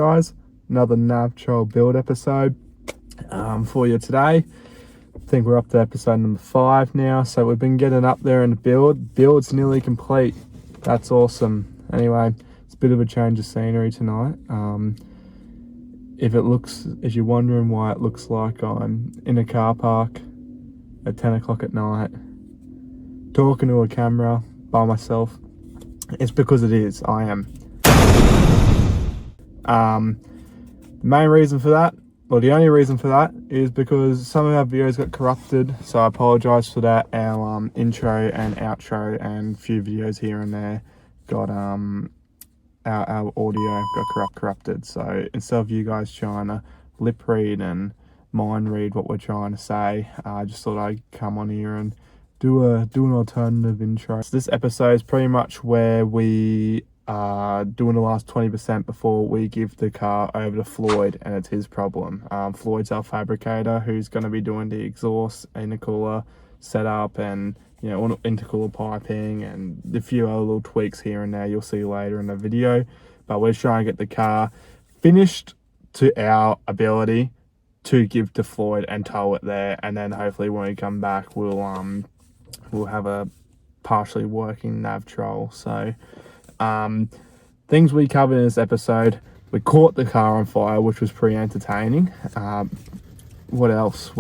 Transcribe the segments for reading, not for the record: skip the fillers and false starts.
Guys, another NavTrol build episode for you today. I think we're up to episode number 5 now, so we've been getting up there in the build's nearly complete. That's awesome. Anyway, it's a bit of a change of scenery tonight. If you're wondering why it looks like I'm in a car park at 10 o'clock at night talking to a camera by myself, it's because it is. I am. The main reason for that, or the only reason for that, is because some of our videos got corrupted, so I apologise for that. Our intro and outro and a few videos here and there got our audio got corrupted. So instead of you guys trying to lip read and mind read what we're trying to say, I just thought I'd come on here and do an alternative intro. So this episode is pretty much where we doing the last 20% before we give the car over to Floyd, and it's his problem. Floyd's our fabricator who's going to be doing the exhaust, intercooler setup, and intercooler piping and a few other little tweaks here and there you'll see later in the video. But we're trying to get the car finished to our ability to give to Floyd and tow it there, and then hopefully when we come back we'll have a partially working NavTrol. So things we covered in this episode: we caught the car on fire, which was pretty entertaining. What else?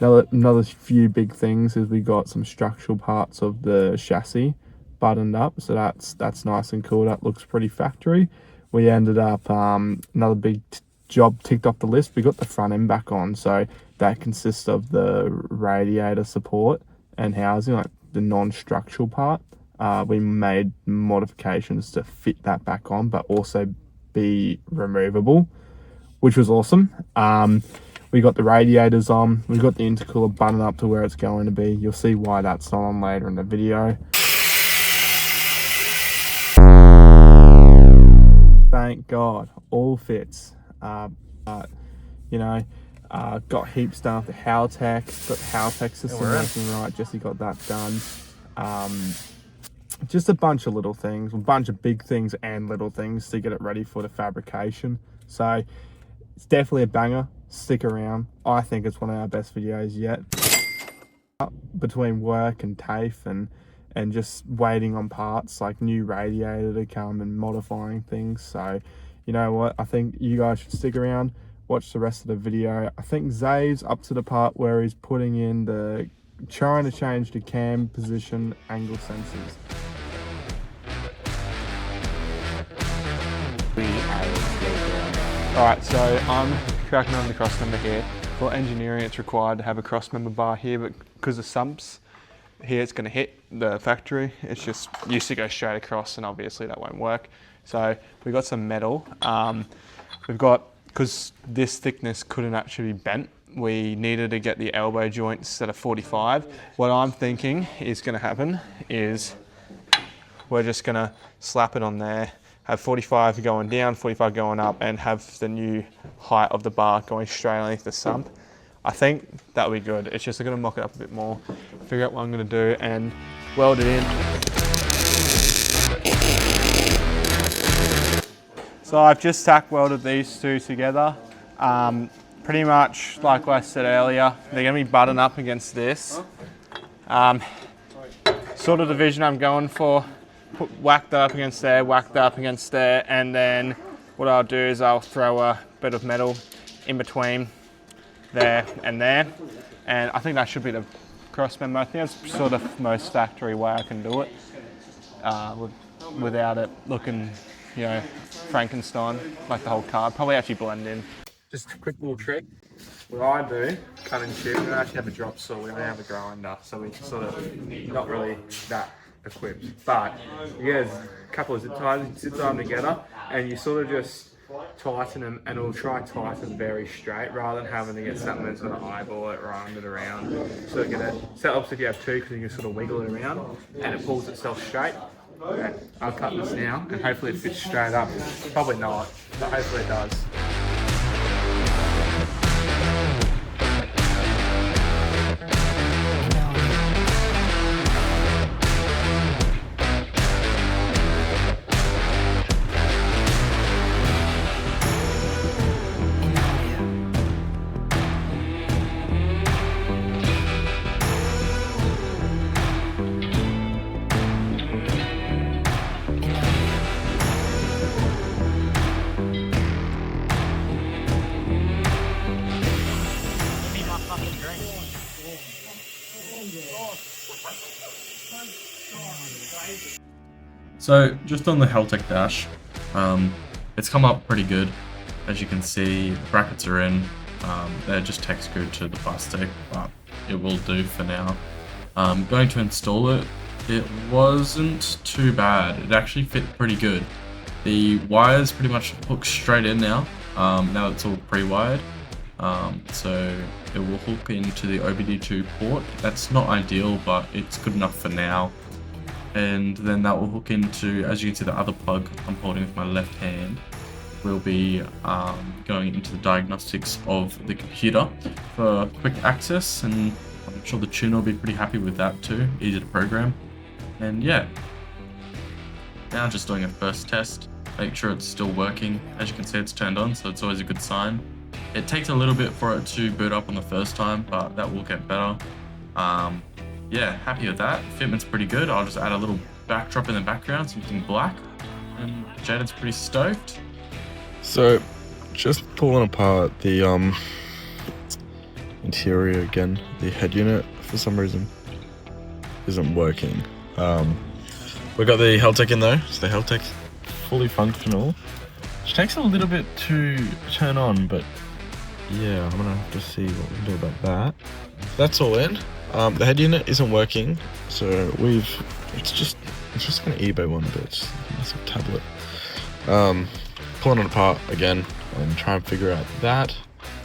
Another few big things is we got some structural parts of the chassis buttoned up, so that's nice and cool. That looks pretty factory. We ended up another big job ticked off the list. We got the front end back on, so that consists of the radiator support and housing, like the non-structural part. We made modifications to fit that back on, but also be removable, which was awesome. We got the radiators on. We got the intercooler buttoned up to where it's going to be. You'll see why that's not on later in the video. Thank God, all fits. Got heaps done with the Haltech. Got the Haltech system working right. Jesse got that done. Just a bunch of little things, a bunch of big things and little things to get it ready for the fabrication. So it's definitely a banger. Stick around. I think it's one of our best videos yet. Between work and TAFE and just waiting on parts like new radiator to come and modifying things. So you know what, I think you guys should stick around, watch the rest of the video. I think Zave's up to the part where he's putting in trying to change the cam position angle sensors. Alright, so I'm cracking on the crossmember here. For engineering, it's required to have a crossmember bar here, but because of sumps here, it's going to hit the factory. It's just used to go straight across, and obviously that won't work. So we've got some metal. Because this thickness couldn't actually be bent, we needed to get the elbow joint instead of 45. What I'm thinking is going to happen is we're just going to slap it on there, have 45 going down, 45 going up, and have the new height of the bar going straight underneath the sump. I think that'll be good. It's just I'm going to mock it up a bit more, figure out what I'm going to do, and weld it in. So I've just tack welded these two together. Pretty much like I said earlier, they're going to be buttoned up against this. Sort of the vision I'm going for: whack that up against there, whack that up against there, and then what I'll do is I'll throw a bit of metal in between there and there, and I think that should be the cross member. I think that's sort of the most factory way I can do it without it looking, Frankenstein, like the whole car. Probably actually blend in. Just a quick little trick. What I do, cut and shoot, we don't actually have a drop saw, we only have a grinder, so we sort of not really that equipped. But you get a couple of zip ties, zip tie them together, and you sort of just tighten them, and it'll try to tighten very straight rather than having to get something that's going to eyeball it, round it around. So get it. So helps if you have two, because you can sort of wiggle it around and it pulls itself straight. Okay, I'll cut this now and hopefully it fits straight up. Probably not, but hopefully it does. So just on the Haltech dash, it's come up pretty good. As you can see, the brackets are in. They're just tech screwed to the bus deck, but it will do for now. Going to install it, it wasn't too bad. It actually fit pretty good. The wires pretty much hook straight in now. Now it's all pre-wired. So it will hook into the OBD2 port. That's not ideal, but it's good enough for now. And then that will hook into, as you can see, the other plug I'm holding with my left hand will be going into the diagnostics of the computer for quick access, and I'm sure the tuner will be pretty happy with that too, easy to program. And yeah, now just doing a first test, make sure it's still working. As you can see, it's turned on, so it's always a good sign. It takes a little bit for it to boot up on the first time, but that will get better. Yeah, happy with that. Fitment's pretty good. I'll just add a little backdrop in the background, something black, and Jaden's pretty stoked. So, just pulling apart the interior again. The head unit, for some reason, isn't working. We got the Haltech in though, so the Haltech fully functional. Which takes a little bit to turn on, but yeah, I'm gonna have to see what we can do about that. That's all in. The head unit isn't working, so it's just an eBay one, but it's a massive tablet. Pulling it apart again and try and figure out that,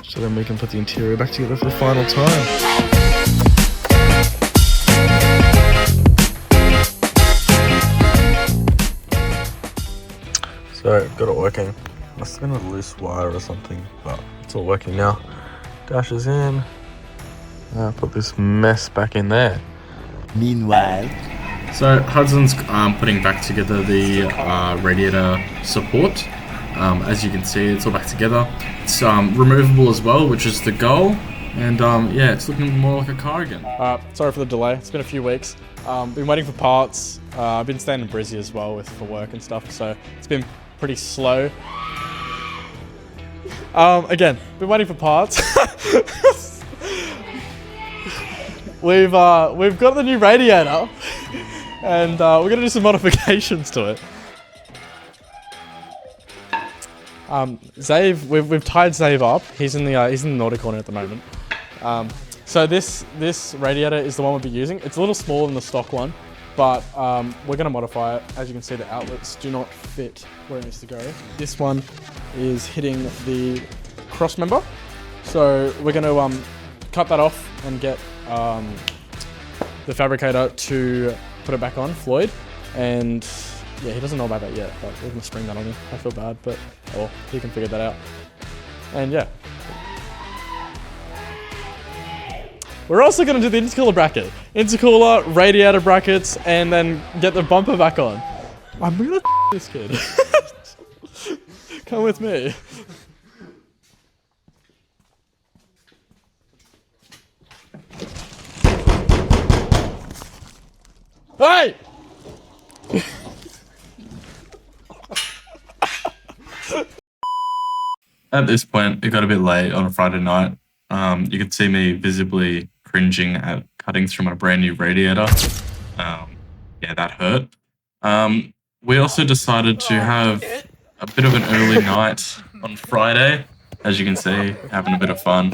so then we can put the interior back together for the final time. So, got it working. Must have been a loose wire or something, but it's all working now. Dash is in. Put this mess back in there. Meanwhile, so Hudson's putting back together the radiator support. As you can see, it's all back together. It's removable as well, which is the goal. And yeah, it's looking more like a car again. Sorry for the delay. It's been a few weeks. Been waiting for parts. I've been staying in Brizzy as well for work and stuff, so it's been pretty slow. Again, been waiting for parts. We've got the new radiator, and we're gonna do some modifications to it. Zave, we've tied Zave up. He's in the naughty corner at the moment. So this radiator is the one we'll be using. It's a little smaller than the stock one, but we're gonna modify it. As you can see, the outlets do not fit where it needs to go. This one is hitting the crossmember, so we're gonna cut that off and get the fabricator to put it back on, Floyd, and yeah, he doesn't know about that yet, but we're gonna spring that on him. I feel bad, but oh, he can figure that out. And yeah. We're also gonna do the intercooler bracket. Intercooler, radiator brackets, and then get the bumper back on. I'm gonna this kid. Come with me. Hey! At this point, it got a bit late on a Friday night. You could see me visibly cringing at cutting through my brand new radiator. Yeah, that hurt. We also decided to have a bit of an early night on Friday. As you can see, having a bit of fun.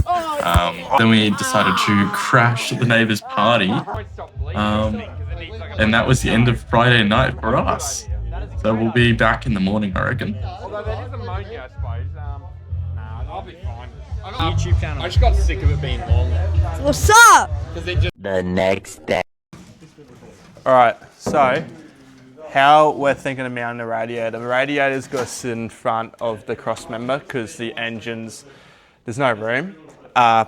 Then we decided to crash at the neighbor's party. And that was the end of Friday night for us. So we'll be back in the morning, I reckon. Although that is ammonia, I suppose. I'll be fine. YouTube channel. I just got sick of it being long. What's up? The next day. Alright, so how we're thinking of mounting the radiator. The radiator's got to sit in front of the crossmember because the engines, there's no room.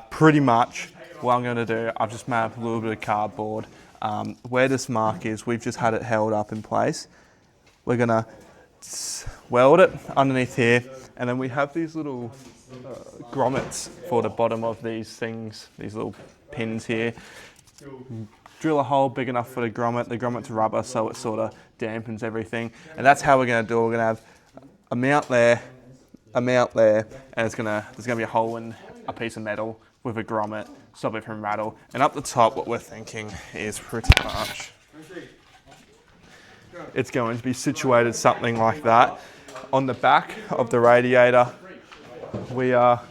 Pretty much what I'm going to do, I've just made up a little bit of cardboard. Where this mark is, we've just had it held up in place. We're going to weld it underneath here, and then we have these little grommets for the bottom of these things, these little pins here. Drill a hole big enough for the grommet's rubber, so it sort of dampens everything. And that's how we're going to do it. We're going to have a mount there, and there's going to be a hole in a piece of metal with a grommet, stop it from rattle. And up the top, what we're thinking is pretty much it's going to be situated something like that. On the back of the radiator, we are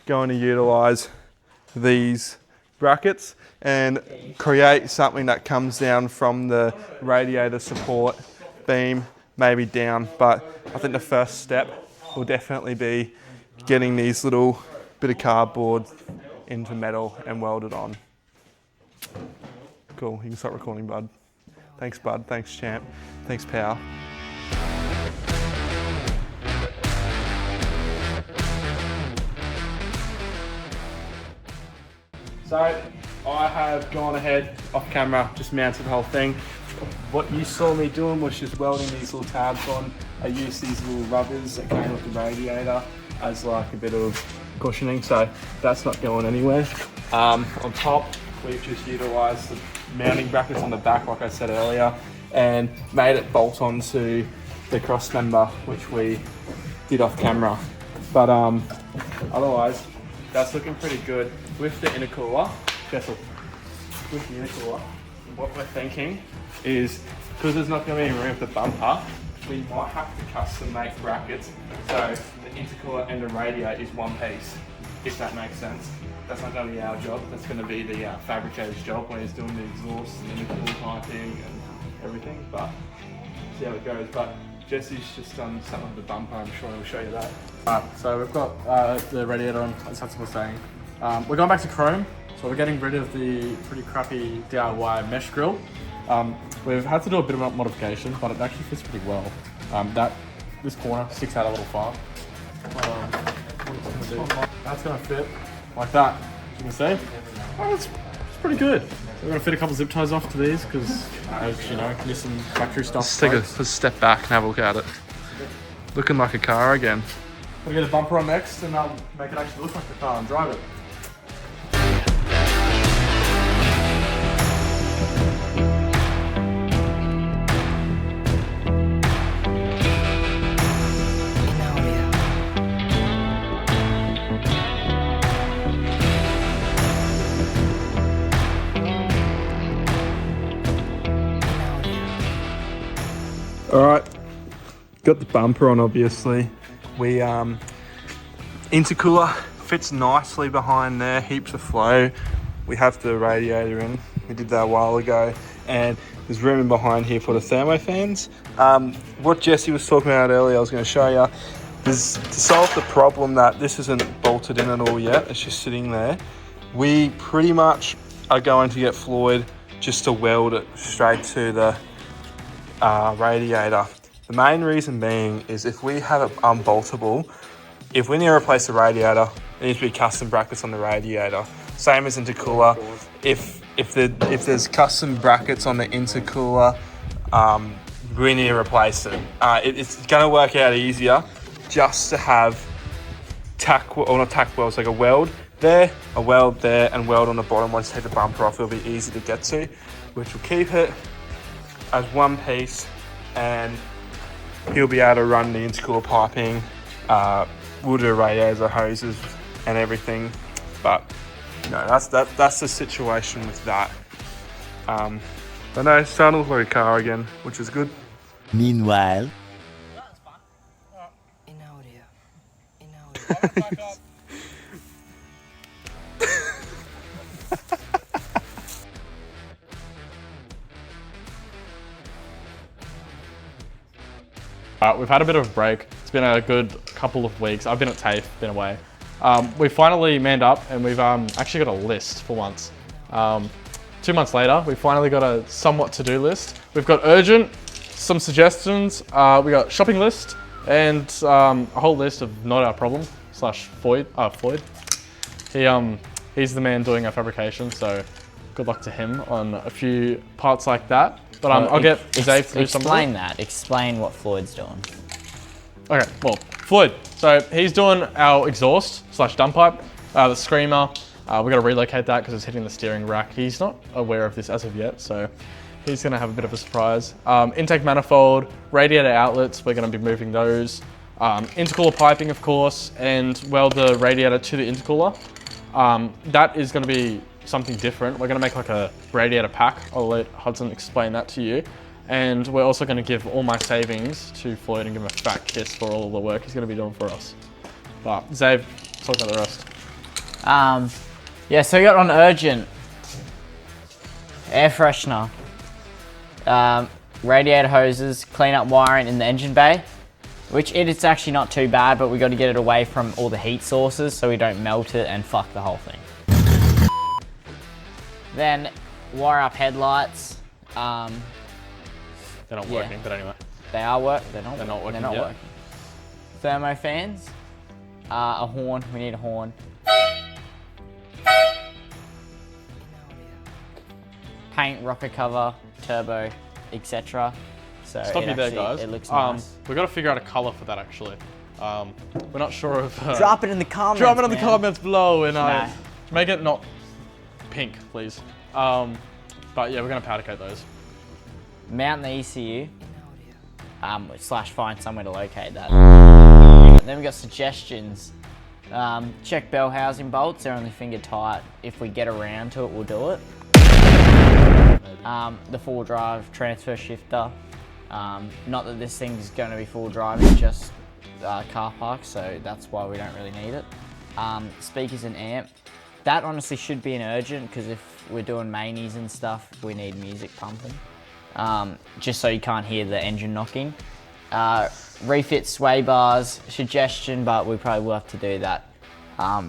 going to utilize these brackets and create something that comes down from the radiator support beam, maybe down. But I think the first step will definitely be getting these little bit of cardboard into metal and weld it on. Cool, you can start recording, bud. Thanks, bud. Thanks, champ. Thanks, pal. So I have gone ahead off camera, just mounted the whole thing. What you saw me doing was just welding these little tabs on. I used these little rubbers that came with the radiator as like a bit of cushioning, so that's not going anywhere. On top, we've just utilised the mounting brackets on the back, like I said earlier, and made it bolt onto the cross member, which we did off camera. But otherwise, that's looking pretty good. With the intercooler, with the intercooler, what we're thinking is, because there's not going to be any room for the bumper, we might have to custom make brackets so the intercooler and the radiator is one piece, if that makes sense. That's not going to be our job, that's going to be the fabricator's job when he's doing the exhaust and the intercooler piping and everything, but see how it goes. But Jesse's just done something with the bumper, I'm sure he'll show you that. Alright, so we've got the radiator on, as Hudson was saying. We're going back to chrome, so we're getting rid of the pretty crappy DIY mesh grill. We've had to do a bit of modification, but it actually fits pretty well. This corner sticks out a little far. That's going to fit like that, as you can see. Oh, it's pretty good. We're going to fit a couple zip ties off to these because, as you know, there's some factory stuff. Let's take a step back and have a look at it. Looking like a car again. We'll get a bumper on next and make it actually look like the car and drive it. All right, got the bumper on obviously. We intercooler fits nicely behind there, heaps of flow. We have the radiator in, we did that a while ago, and there's room in behind here for the thermo fans. What Jesse was talking about earlier, I was going to show you, is to solve the problem that this isn't bolted in at all yet, it's just sitting there. We pretty much are going to get Floyd just to weld it straight to the radiator. The main reason being is if we have it unboltable, if we need to replace the radiator, there needs to be custom brackets on the radiator. Same as intercooler. If there's custom brackets on the intercooler, we need to replace it. It's going to work out easier just to have not like a weld there, and weld on the bottom. Once you take the bumper off, it'll be easy to get to, which will keep it as one piece, and he'll be able to run the intercooler piping, we'll do radiators, hoses and everything. But no, that's the situation with that. But no, it's starting to look like a car again, which is good. Meanwhile, We've had a bit of a break. It's been a good couple of weeks. I've been at TAFE, been away. We finally manned up and we've actually got a list for once. 2 months later, we finally got a somewhat to-do list. We've got urgent, some suggestions, we got shopping list, and a whole list of not our problem / Floyd. He's the man doing our fabrication, so good luck to him on a few parts like that. But I'll get Dave to do some of it. Explain that. Explain what Floyd's doing. Okay, well, Floyd. So he's doing our exhaust / dump pipe, the screamer. We've got to relocate that because it's hitting the steering rack. He's not aware of this as of yet, so he's going to have a bit of a surprise. Intake manifold, radiator outlets, we're going to be moving those. Intercooler piping, of course, and weld the radiator to the intercooler. That is going to be something different. We're going to make like a radiator pack. I'll let Hudson explain that to you. And we're also going to give all my savings to Floyd and give him a fat kiss for all the work he's going to be doing for us. But Zave, talk about the rest. Yeah, so we got on urgent. Air freshener. Radiator hoses, clean up wiring in the engine bay. Which it's actually not too bad, but we got to get it away from all the heat sources so we don't melt it and fuck the whole thing. Then wire up headlights. They're not working, but anyway. They are working. They're not working. They're not working. Thermo fans. A horn. We need a horn. Paint, rocket cover, turbo, etc. So Stop you there, guys. It looks nice. We've got to figure out a color for that actually. We're not sure if... Drop it in the comments. Drop it in the man. comments below and No. make it not pink, please. But yeah, we're going to powder coat those. Mount the ECU. / find somewhere to locate that. Then we got suggestions. Check bell housing bolts. They're only finger tight. If we get around to it, we'll do it. The full drive transfer shifter. Not that this thing's going to be full driving, just car park, so that's why we don't really need it. Speakers and amp. That honestly should be an urgent, because if we're doing mainies and stuff, we need music pumping. Just so you can't hear the engine knocking. Refit sway bars, suggestion, but we probably will have to do that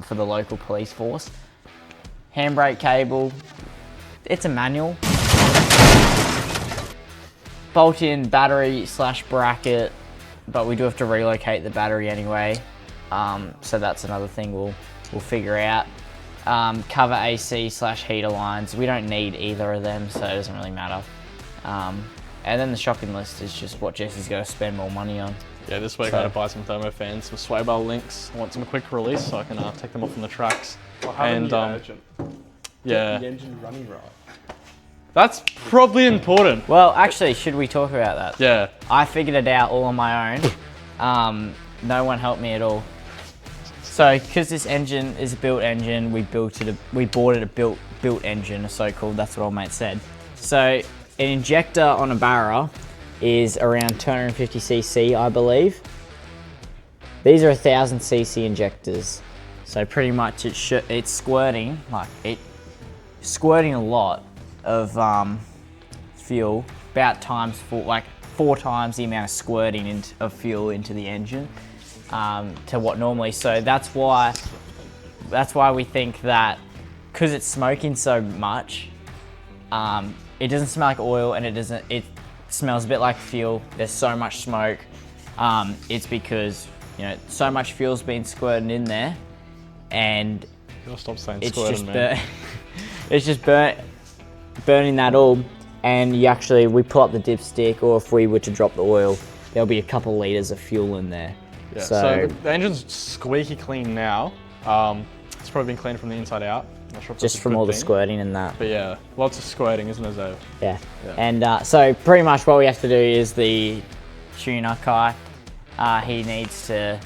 for the local police force. Handbrake cable. It's a manual. Bolt-in battery / bracket, but we do have to relocate the battery anyway. So that's another thing we'll figure out. Cover AC / heater lines. We don't need either of them, so it doesn't really matter. And then the shopping list is just what Jesse's got to spend more money on. Yeah, this week I got to buy some thermo fans, some sway bar links. I want some quick release so I can take them off from the tracks. And yeah, the engine running right. That's probably important. Well, actually, should we talk about that? Yeah. I figured it out all on my own. No one helped me at all. So, because this engine is a built engine, we bought it a built engine, a so-called. That's what old mate said. So, an injector on a Barra is around 250cc, I believe. These are 1000cc injectors. So pretty much it's squirting, squirting a lot of fuel, about like 4 times the amount of squirting of fuel into the engine to what normally. So that's why we think that because it's smoking so much, it doesn't smell like oil and it smells a bit like fuel. There's so much smoke. It's because so much fuel's been squirted in there, and Stop saying it's squirting, man. it's just burning that all. And we pull up the dipstick, or if we were to drop the oil, there'll be a couple litres of fuel in there. Yeah, so the engine's squeaky clean now. It's probably been cleaned from the inside out. Not sure if just from all the squirting and that. But yeah, lots of squirting, isn't there, Zoe? Yeah. And so pretty much what we have to do is the tuner Kai, he needs to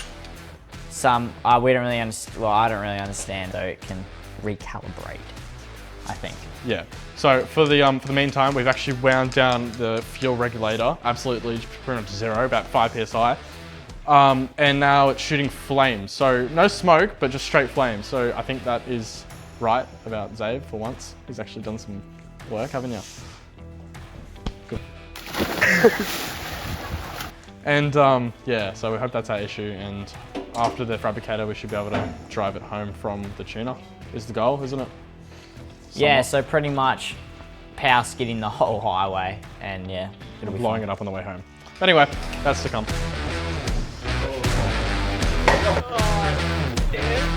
we don't really understand. Well, I don't really understand, so it can recalibrate, I think. Yeah. So for the meantime, we've actually wound down the fuel regulator, absolutely pretty much zero, about 5 psi. And now it's shooting flames. So no smoke, but just straight flames. So I think that is right about Zave for once. He's actually done some work, haven't you? Good. And yeah, so we hope that's our issue. And after the fabricator, we should be able to drive it home from the tuner. Is the goal, isn't it? Yeah, so pretty much power skidding the whole highway, and yeah, it'll be blowing it up on the way home. Anyway, that's to come. Oh, damn.